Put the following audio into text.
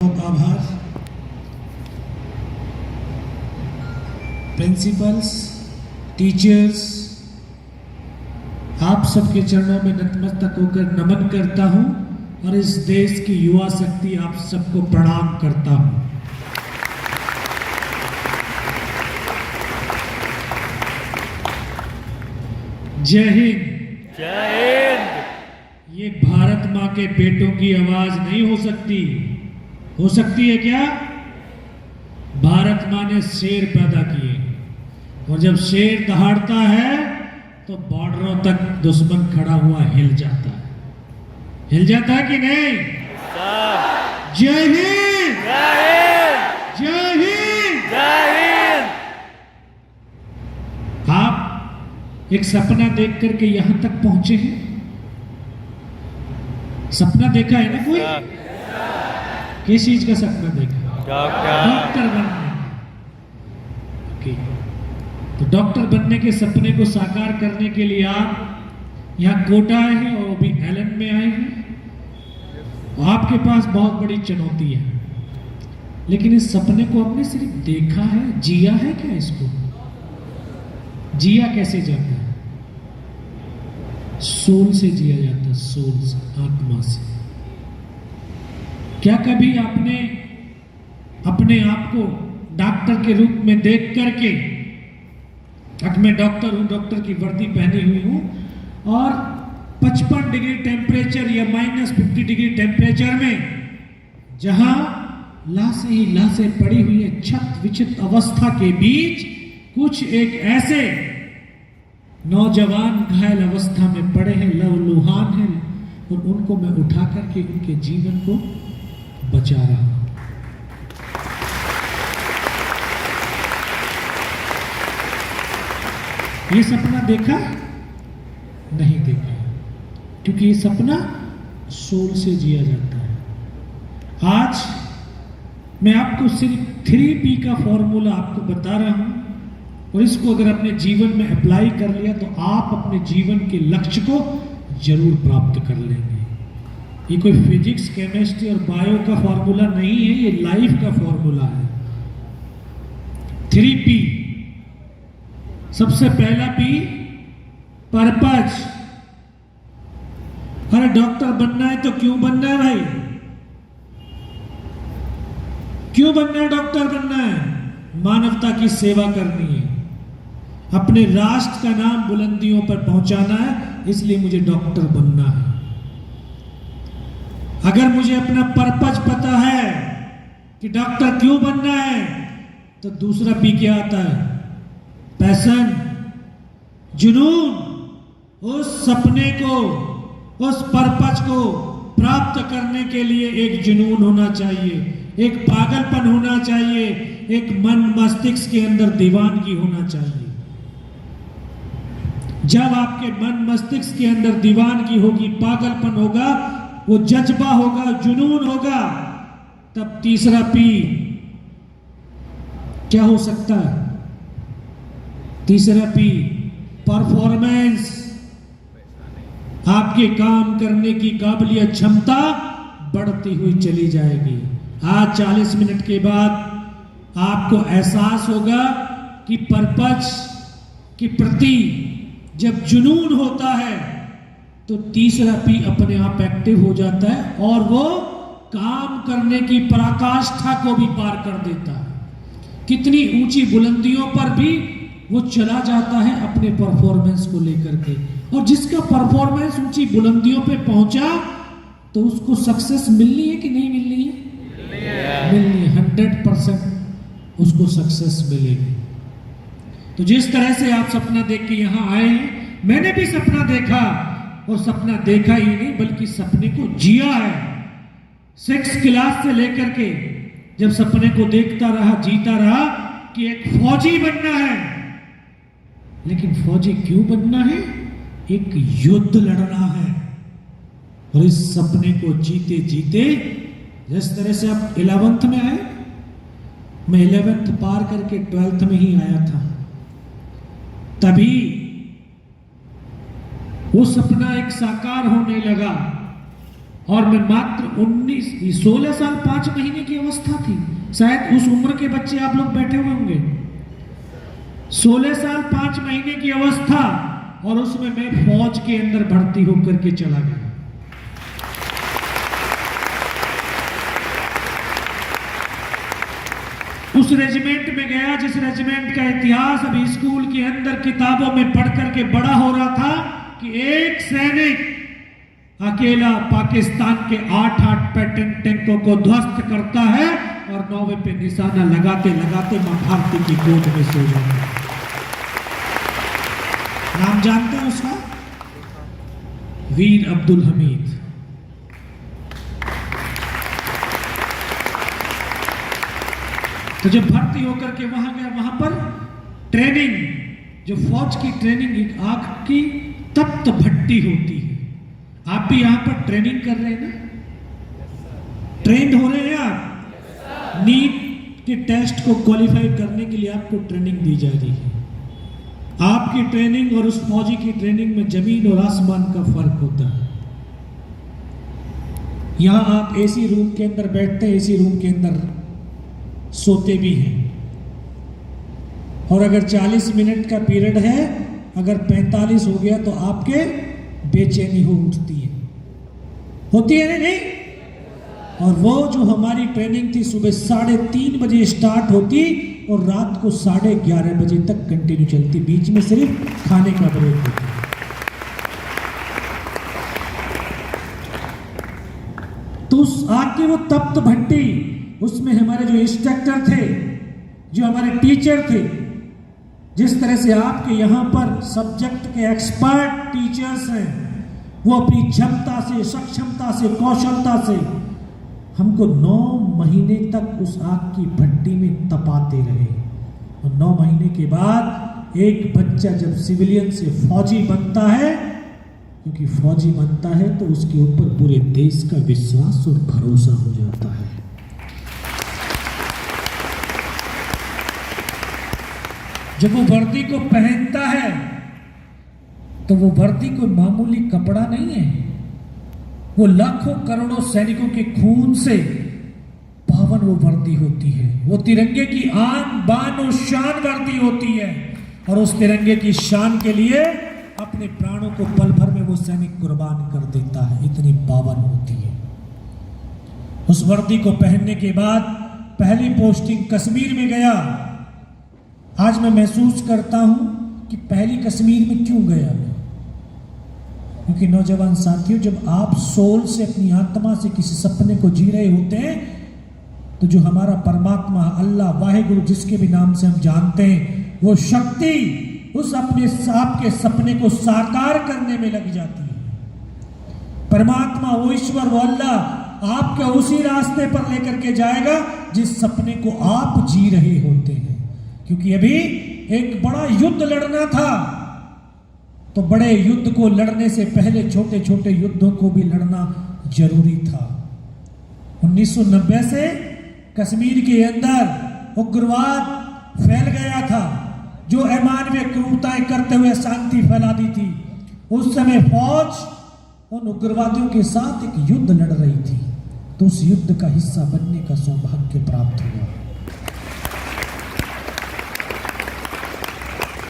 आभार principles, teachers, आप सबके चरणों में नतमस्तक होकर नमन करता हूं और इस देश की युवा शक्ति आप सबको प्रणाम करता हूं। जय हिंद। जय हिंद। ये भारत माँ के बेटों की आवाज नहीं हो सकती है क्या? भारत माँ ने शेर पैदा किए और जब शेर दहाड़ता है तो बॉर्डरों तक दुश्मन खड़ा हुआ हिल जाता है कि नहीं? जय हिंद। जय हिंद। जय हिंद। जय हिंद। आप एक सपना देख करके यहां तक पहुंचे हैं। सपना देखा है ना कोई? किस चीज का सपना देखा? डॉक्टर बनने। ओके, तो डॉक्टर बनने के सपने को साकार करने के लिए आप यहाँ कोटा आए हैं और अभी एलन में आए हैं। आपके पास बहुत बड़ी चुनौती है, लेकिन इस सपने को आपने सिर्फ देखा है, जिया है क्या? इसको जिया कैसे जाता है? सोल से जिया जाता है, सोल से, आत्मा से। क्या कभी आपने अपने आप को डॉक्टर के रूप में देख करके, अब मैं डॉक्टर हूं, डॉक्टर की वर्दी पहनी हुई हूं और 55 डिग्री टेम्परेचर या -50 डिग्री टेम्परेचर में जहां लाशें पड़ी हुई है, छत विचित अवस्था के बीच कुछ एक ऐसे नौजवान घायल अवस्था में पड़े हैं, लहूलुहान हैं, और उनको मैं उठा करके उनके जीवन को बचा रहा हूं। ये सपना देखा? नहीं देखा, क्योंकि ये सपना सोल से जिया जाता है। आज मैं आपको सिर्फ 3P का फॉर्मूला आपको बता रहा हूं और इसको अगर अपने जीवन में अप्लाई कर लिया तो आप अपने जीवन के लक्ष्य को जरूर प्राप्त कर लेंगे। ये कोई फिजिक्स, केमिस्ट्री और बायो का फॉर्मूला नहीं है, ये लाइफ का फॉर्मूला है। 3P। सबसे पहला P, पर्पज। अरे डॉक्टर बनना है तो क्यों बनना है भाई? क्यों बनना है? डॉक्टर बनना है, मानवता की सेवा करनी है, अपने राष्ट्र का नाम बुलंदियों पर पहुंचाना है, इसलिए मुझे डॉक्टर बनना है। अगर मुझे अपना पर्पज पता है कि डॉक्टर क्यों बनना है, तो दूसरा P क्या आता है? पैशन, जुनून। उस सपने को, उस पर्पज को प्राप्त करने के लिए एक जुनून होना चाहिए, एक पागलपन होना चाहिए, एक मन मस्तिष्क के अंदर दीवानगी होना चाहिए। जब आपके मन मस्तिष्क के अंदर दीवानगी होगी, पागलपन होगा, वो जज्बा होगा, जुनून होगा, तब तीसरा P क्या हो सकता है? तीसरा P, परफॉर्मेंस। आपके काम करने की काबिलियत, क्षमता बढ़ती हुई चली जाएगी। आज 40 मिनट के बाद आपको एहसास होगा कि पर्पज के प्रति जब जुनून होता है तो तीसरा P अपने आप एक्टिव हो जाता है और वो काम करने की पराकाष्ठा को भी पार कर देता है। कितनी ऊंची बुलंदियों पर भी वो चला जाता है अपने परफॉर्मेंस को लेकर के। और जिसका परफॉर्मेंस ऊंची बुलंदियों पे पहुंचा तो उसको सक्सेस मिलनी है कि नहीं मिलनी है? मिलनी है। 100% उसको सक्सेस मिलेगी। तो जिस तरह से आप सपना देख के यहां आए हैं, मैंने भी सपना देखा, और सपना देखा ही नहीं बल्कि सपने को जिया है। 6 क्लास से लेकर के जब सपने को देखता रहा, जीता रहा कि एक फौजी बनना है। लेकिन फौजी क्यों बनना है? एक युद्ध लड़ना है। और इस सपने को जीते जीते, जिस तरह से आप 11th में आए, मैं 11th पार करके 12th में ही आया था, तभी वो सपना एक साकार होने लगा और मैं मात्र 16 साल 5 महीने की शायद उस उम्र के बच्चे आप लोग बैठे हुए होंगे। 16 साल 5 महीने की अवस्था, और उसमें मैं फौज के अंदर भर्ती होकर के चला गया। उस रेजिमेंट में गया जिस रेजिमेंट का इतिहास अभी स्कूल के अंदर किताबों में पढ़ करके बड़ा हो रहा था कि एक सैनिक अकेला पाकिस्तान के 8 पैटर्न टैंकों को ध्वस्त करता है और 9वें पे निशाना लगाते लगाते मां भारती की गोद में सो जाता है। नाम जानते हैं उसका? वीर अब्दुल हमीद। तो जब भर्ती होकर के वहां गया, वहां पर ट्रेनिंग, जो फौज की ट्रेनिंग एक आग की तप्त भट्टी होती है। आप भी यहां पर ट्रेनिंग कर रहे हैं ना? ट्रेंड हो रहे हैं आप? नीट के टेस्ट को क्वालिफाई करने के लिए आपको ट्रेनिंग दी जा रही है। आपकी ट्रेनिंग और उस फौजी की ट्रेनिंग में जमीन और आसमान का फर्क होता है। यहां आप एसी रूम के अंदर बैठते हैं, एसी रूम के अंदर सोते भी हैं, और अगर 40 मिनट का पीरियड है, अगर 45 हो गया तो आपके बेचैनी हो उठती है, होती है नहीं? और वो जो हमारी ट्रेनिंग थी सुबह 3:30 बजे स्टार्ट होती और रात को 11:30 बजे तक कंटिन्यू चलती, बीच में सिर्फ खाने का ब्रेक होता। तो उस आग की वो तप्त भट्टी, उसमें हमारे जो इंस्ट्रक्टर थे, जो हमारे टीचर थे, जिस तरह से आपके यहाँ पर सब्जेक्ट के एक्सपर्ट टीचर्स हैं, वो अपनी क्षमता से, सक्षमता से, कौशलता से हमको 9 महीने तक उस आग की भट्टी में तपाते रहे। और 9 महीने के बाद एक बच्चा जब सिविलियन से फौजी बनता है, क्योंकि फौजी बनता है तो उसके ऊपर पूरे देश का विश्वास और भरोसा हो जाता है। जब वो वर्दी को पहनता है तो वो वर्दी कोई मामूली कपड़ा नहीं है, वो लाखों करोड़ों सैनिकों के खून से पावन वो वर्दी होती है। वो तिरंगे की आन बान और शान वर्दी होती है, और उस तिरंगे की शान के लिए अपने प्राणों को पल भर में वो सैनिक कुर्बान कर देता है, इतनी पावन होती है। उस वर्दी को पहनने के बाद पहली पोस्टिंग कश्मीर में गया। आज मैं महसूस करता हूं कि पहली कश्मीर में क्यों गया मैं, क्योंकि नौजवान साथियों, जब आप सोल से, अपनी आत्मा से किसी सपने को जी रहे होते हैं, तो जो हमारा परमात्मा अल्लाह वाहिगुरु, जिसके भी नाम से हम जानते हैं, वो शक्ति उस अपने आपके सपने को साकार करने में लग जाती है। परमात्मा, वो ईश्वर, वो अल्लाह आपके उसी रास्ते पर लेकर के जाएगा जिस सपने को आप जी रहे होते हैं। क्योंकि अभी एक बड़ा युद्ध लड़ना था, तो बड़े युद्ध को लड़ने से पहले छोटे छोटे युद्धों को भी लड़ना जरूरी था। 1990 से कश्मीर के अंदर उग्रवाद फैल गया था, जो अमानवीय क्रूरताएं करते हुए शांति फैला दी थी। उस समय फौज उन उग्रवादियों के साथ एक युद्ध लड़ रही थी, तो उस युद्ध का हिस्सा बनने का सौभाग्य प्राप्त हुआ।